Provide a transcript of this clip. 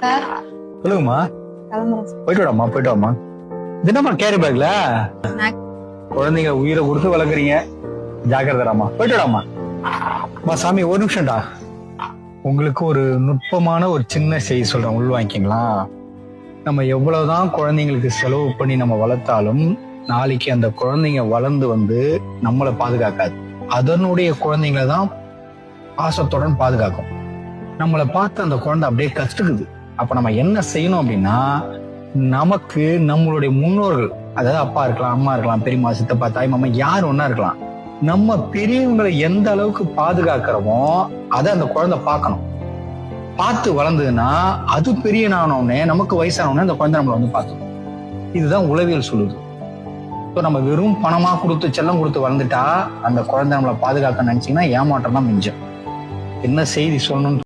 Sir சொல்லுங்கம்மா. கிளம்புறேன் sir. போயிட்டு வாடாம்மா, போயிட்டு வாம்மா. இது என்னம்மா கேரி பேக்ல? ஸ்நாக்ஸ். குழந்தைங்க உயிரை கொடுத்து வளர்க்குறீங்க, ஜாக்கிரதாம்மா. போயிட்டு வாடாம்மா. அம்மா சாமி ஒரு நிமிஷம்டா. உங்களுக்கு ஒரு நுட்பமான ஒரு சின்ன செய்தி சொல்றேன், உள்வாங்கிங்களா? நம்ம எவ்வளவுதான் குழந்தைங்களுக்கு செலவு பண்ணி நம்ம வளர்த்தாலும் நாளைக்கு அந்த குழந்தைங்க வளர்ந்து வந்து நம்மளை பாதுகாக்காது. அதனுடைய குழந்தைங்களை தான் பாசத்துடன் பாதுகாக்கும். நம்மளை பார்த்து அந்த குழந்தை அப்படியே கத்துக்குது. அப்ப நம்ம என்ன செய்யணும் அப்படின்னா, நமக்கு நம்மளுடைய முன்னோர்கள், அதாவது அப்பா இருக்கலாம், அம்மா இருக்கலாம், பெரியம்மா, சித்தப்பா, தாய் மாமா, யார் ஒன்னா இருக்கலாம், நம்ம பெரியவங்களை எந்த அளவுக்கு பாதுகாக்கிறோமோ அதை அந்த குழந்தை பார்க்கணும். பார்த்து வளர்ந்ததுன்னா அது பெரிய நானோடனே, நமக்கு வயசானோடனே அந்த குழந்தை நம்மளை வந்து பார்த்துக்கணும். இதுதான் உளவியல் சொல்லுது. ஸோ நம்ம வெறும் பணமா கொடுத்து செல்லம் கொடுத்து வளர்ந்துட்டா அந்த குழந்தை நம்மளை பாதுகாக்க நினைச்சீங்கன்னா ஏமாற்றம் தான் மிஞ்சம். என்ன செய்தி சொல்லணும்னு